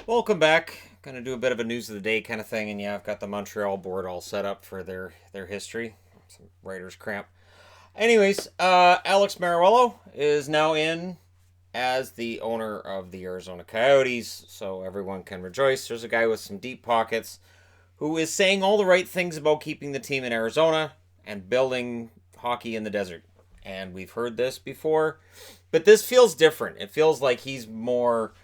Welcome back. Gonna do a bit of a news of the day kind of thing, and yeah, I've got the Montreal board all set up for their history. Some writer's cramp. Anyways, Alex Meruelo is now in as the owner of the Arizona Coyotes, so everyone can rejoice. There's a guy with some deep pockets who is saying all the right things about keeping the team in Arizona and building hockey in the desert. And we've heard this before, but this feels different. It feels like he's more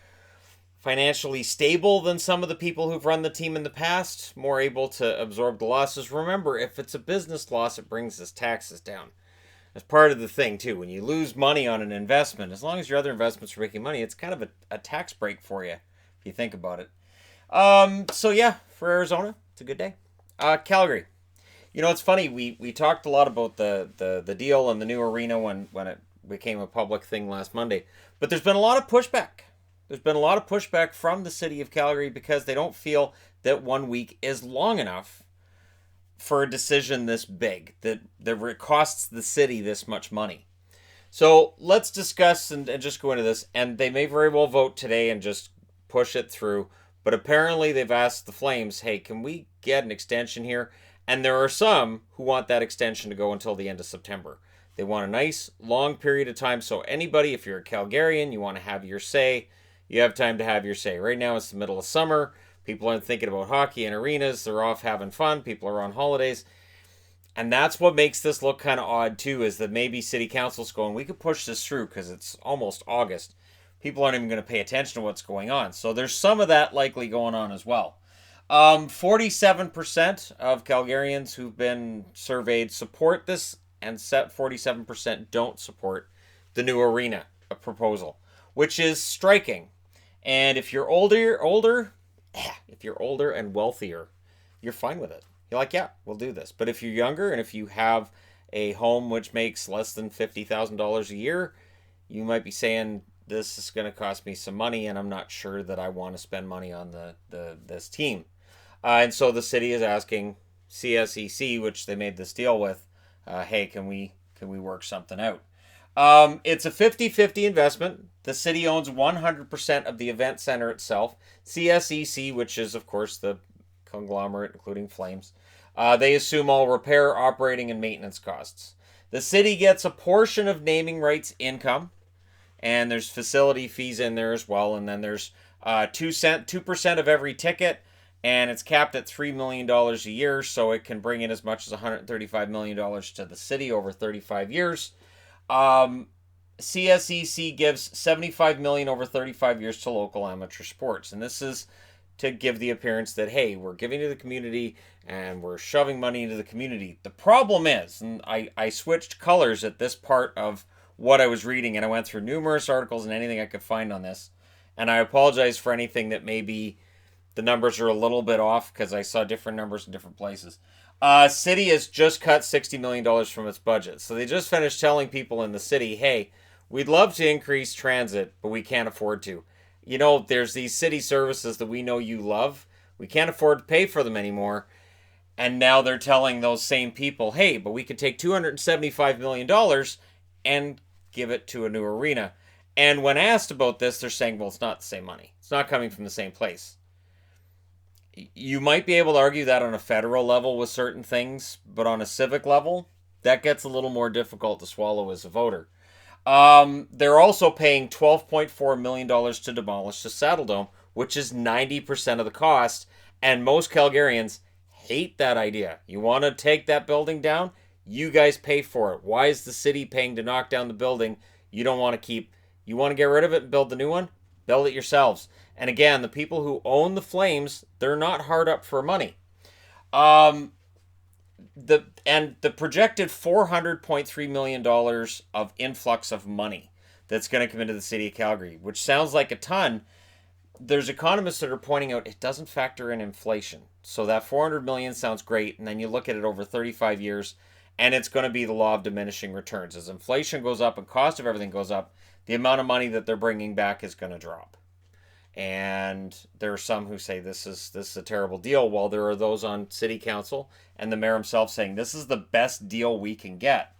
financially stable than some of the people who've run the team in the past, more able to absorb the losses. Remember, if it's a business loss, it brings his taxes down. That's part of the thing, too. When you lose money on an investment, as long as your other investments are making money, it's kind of a tax break for you, if you think about it. So yeah, for Arizona, it's a good day. Calgary. You know, it's funny. We talked a lot about the deal and the new arena when it became a public thing last Monday, but there's been a lot of pushback. There's been a lot of pushback from the city of Calgary because they don't feel that 1 week is long enough for a decision this big, that it costs the city this much money. So let's discuss and just go into this. And they may very well vote today and just push it through. But apparently they've asked the Flames, hey, can we get an extension here? And there are some who want that extension to go until the end of September. They want a nice long period of time. So anybody, if you're a Calgarian, you want to have your say, you have time to have your say. Right now it's the middle of summer. People aren't thinking about hockey in arenas. They're off having fun. People are on holidays. And that's what makes this look kind of odd, too, is that maybe city council's going, we could push this through because it's almost August. People aren't even going to pay attention to what's going on. So there's some of that likely going on as well. 47% of Calgarians who've been surveyed support this, and 47% don't support the new arena proposal, which is striking. And if you're if you're older and wealthier, you're fine with it. You're like, yeah, we'll do this. But if you're younger and if you have a home which makes less than $50,000 a year, you might be saying this is going to cost me some money, and I'm not sure that I want to spend money on the this team. And so the city is asking CSEC, which they made this deal with, hey, can we work something out? It's a 50-50 investment. The city owns 100% of the event center itself. CSEC, which is, of course, the conglomerate, including Flames, they assume all repair, operating, and maintenance costs. The city gets a portion of naming rights income, and there's facility fees in there as well. And then there's 2% of every ticket, and it's capped at $3 million a year, so it can bring in as much as $135 million to the city over 35 years. CSEC gives $75 million over 35 years to local amateur sports, and this is to give the appearance that, hey, we're giving to the community and we're shoving money into the community. The problem is, and I switched colors at this part of what I was reading, and I went through numerous articles and anything I could find on this, and I apologize for anything that maybe the numbers are a little bit off because I saw different numbers in different places. City has just cut $60 million from its budget. So they just finished telling people in the city, hey, we'd love to increase transit, but we can't afford to. You know, there's these city services that we know you love. We can't afford to pay for them anymore. And now they're telling those same people, hey, but we could take $275 million and give it to a new arena. And when asked about this, they're saying, well, it's not the same money. It's not coming from the same place. You might be able to argue that on a federal level with certain things, but on a civic level, that gets a little more difficult to swallow as a voter. They're also paying $12.4 million to demolish the Saddle Dome, which is 90% of the cost, and most Calgarians hate that idea. You want to take that building down? You guys pay for it. Why is the city paying to knock down the building you don't want to keep? You want to get rid of it and build the new one? Build it yourselves. And again, the people who own the Flames, they're not hard up for money. Um, the projected $400.3 million of influx of money that's going to come into the city of Calgary, which sounds like a ton. There's economists that are pointing out it doesn't factor in inflation. So that 400 million sounds great, and then you look at it over 35 years, and it's going to be the law of diminishing returns. As inflation goes up and cost of everything goes up, the amount of money that they're bringing back is going to drop. And there are some who say this is a terrible deal, while there are those on city council and the mayor himself saying this is the best deal we can get.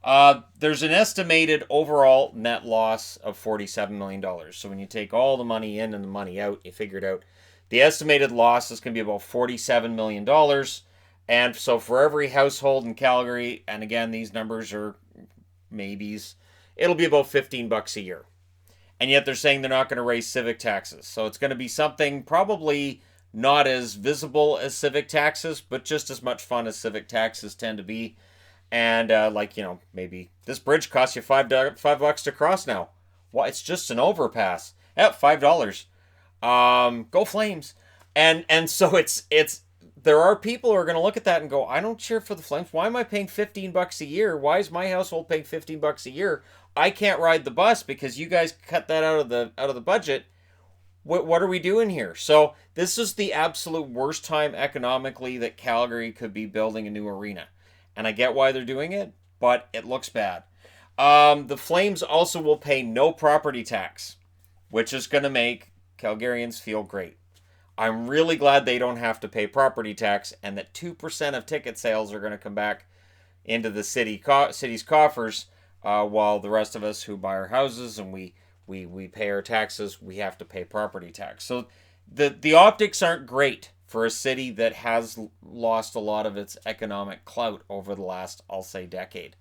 There's an estimated overall net loss of $47 million. So when you take all the money in and the money out, you figure it out. The estimated loss is going to be about $47 million. And so for every household in Calgary, and again, these numbers are maybes, it'll be about $15 a year. And yet they're saying they're not going to raise civic taxes. So it's going to be something probably not as visible as civic taxes, but just as much fun as civic taxes tend to be. And maybe this bridge costs you $5 to cross now. Well, it's just an overpass. Yeah, $5. Go Flames. And so it's there are people who are going to look at that and go, I don't cheer for the Flames. Why am I paying $15 a year? Why is my household paying $15 a year? I can't ride the bus because you guys cut that out of the budget. What are we doing here? So this is the absolute worst time economically that Calgary could be building a new arena. And I get why they're doing it, but it looks bad. The Flames also will pay no property tax, which is going to make Calgarians feel great. I'm really glad they don't have to pay property tax and that 2% of ticket sales are going to come back into the city's coffers, while the rest of us who buy our houses and we pay our taxes, we have to pay property tax. So the optics aren't great for a city that has lost a lot of its economic clout over the last, I'll say, decade.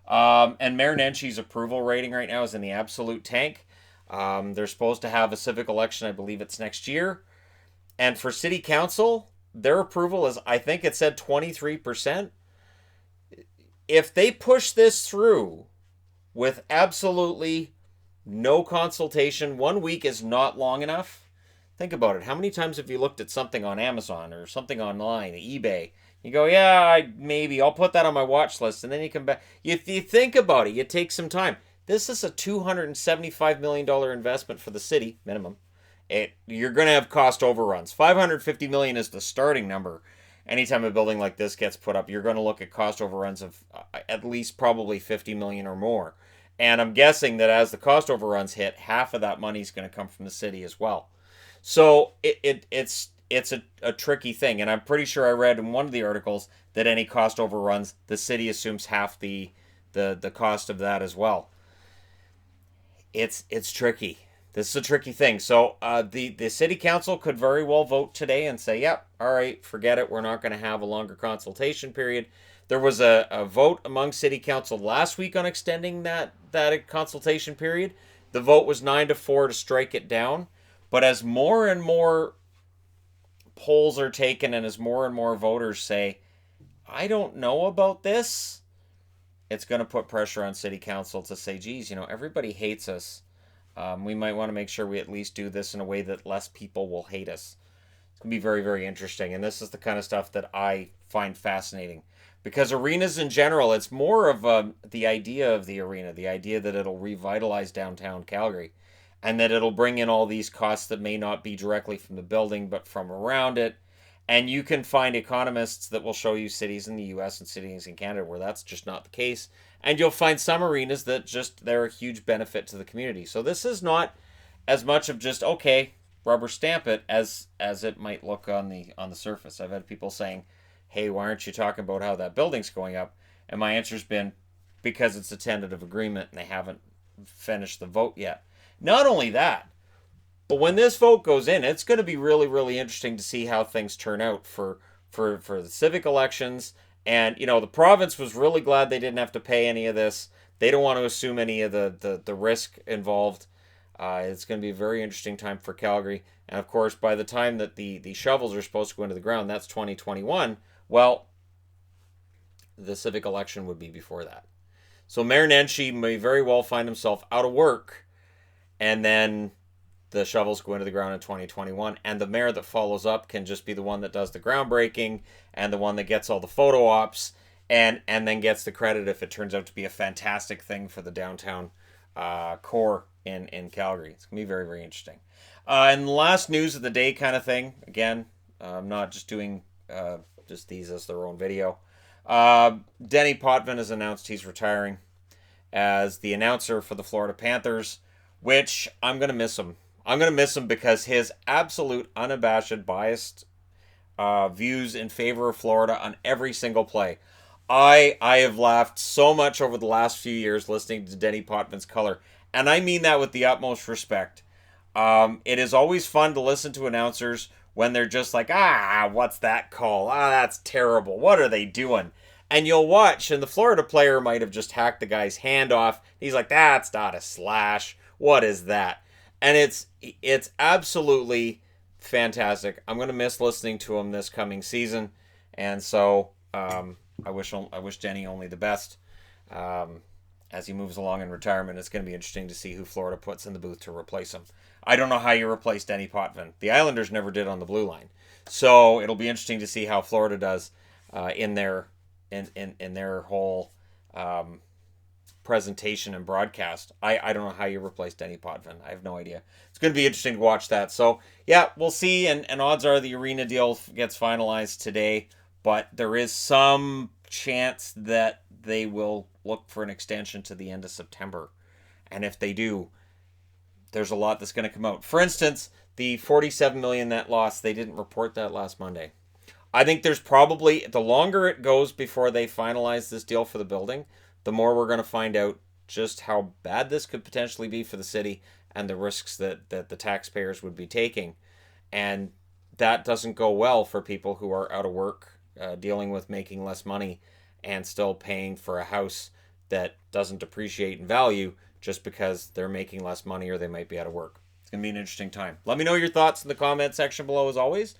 And Mayor Nenshie's approval rating right now is in the absolute tank. They're supposed to have a civic election, I believe it's next year. And for city council, their approval is, I think it said 23%. If they push this through with absolutely no consultation, 1 week is not long enough. Think about it. How many times have you looked at something on Amazon or something online, eBay? You go, yeah, maybe I'll put that on my watch list, and then you come back. If you think about it, you take some time. This is a $275 million investment for the city, minimum. You're going to have cost overruns. $550 million is the starting number. Anytime a building like this gets put up, you're going to look at cost overruns of at least probably $50 million or more. And I'm guessing that as the cost overruns hit, half of that money is going to come from the city as well. So it's a tricky thing, and I'm pretty sure I read in one of the articles that any cost overruns, the city assumes half the cost of that as well. It's tricky. This is a tricky thing. So the city council could very well vote today and say, yep, all right, forget it. We're not going to have a longer consultation period. There was a vote among city council last week on extending that consultation period. The vote was 9-4 to strike it down. But as more and more polls are taken and as more and more voters say, I don't know about this, it's going to put pressure on city council to say, geez, everybody hates us. We might want to make sure we at least do this in a way that less people will hate us. It's going to be very, very interesting. And this is the kind of stuff that I find fascinating. Because arenas in general, it's more of the idea of the arena, the idea that it'll revitalize downtown Calgary. And that it'll bring in all these costs that may not be directly from the building, but from around it. And you can find economists that will show you cities in the US and cities in Canada where that's just not the case. And you'll find some arenas that just, they're a huge benefit to the community. So this is not as much of just, okay, rubber stamp it, as it might look on the surface. I've had people saying, hey, why aren't you talking about how that building's going up? And my answer's been, because it's a tentative agreement and they haven't finished the vote yet. Not only that, but when this vote goes in, it's going to be really, really interesting to see how things turn out for the civic elections. And, the province was really glad they didn't have to pay any of this. They don't want to assume any of the risk involved. It's going to be a very interesting time for Calgary. And, of course, by the time that the shovels are supposed to go into the ground, that's 2021. Well, the civic election would be before that. So Mayor Nenshie may very well find himself out of work, and then the shovels go into the ground in 2021, and the mayor that follows up can just be the one that does the groundbreaking and the one that gets all the photo ops and then gets the credit if it turns out to be a fantastic thing for the downtown core in Calgary. It's going to be very, very interesting. And the last news of the day kind of thing, again, I'm not just doing just these as their own video. Denny Potvin has announced he's retiring as the announcer for the Florida Panthers, which I'm going to miss him. I'm going to miss him because his absolute unabashed biased views in favor of Florida on every single play. I have laughed so much over the last few years listening to Denny Potvin's color, and I mean that with the utmost respect. It is always fun to listen to announcers when they're just like, what's that call? That's terrible. What are they doing? And you'll watch, and the Florida player might have just hacked the guy's hand off. He's like, that's not a slash. What is that? And it's absolutely fantastic. I'm gonna miss listening to him this coming season, and so I wish Denny only the best. As he moves along in retirement, it's going to be interesting to see who Florida puts in the booth to replace him. I don't know how you replace Denny Potvin. The Islanders never did on the blue line, so it'll be interesting to see how Florida does in their whole presentation and broadcast. I don't know how you replace Denny Potvin. I have no idea. It's going to be interesting to watch that. So yeah, we'll see. And odds are the arena deal gets finalized today, but there is some chance that they will look for an extension to the end of September. And if they do, there's a lot that's going to come out. For instance, the $47 million net loss, they didn't report that last Monday. I think there's probably, the longer it goes before they finalize this deal for the building, the more we're going to find out just how bad this could potentially be for the city and the risks that the taxpayers would be taking. And that doesn't go well for people who are out of work, dealing with making less money and still paying for a house that doesn't depreciate in value just because they're making less money or they might be out of work. It's going to be an interesting time. Let me know your thoughts in the comment section below as always.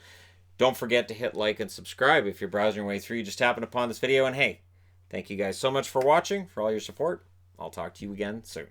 Don't forget to hit like and subscribe if you're browsing your way through. You just happened upon this video. And hey, thank you guys so much for watching, for all your support. I'll talk to you again soon.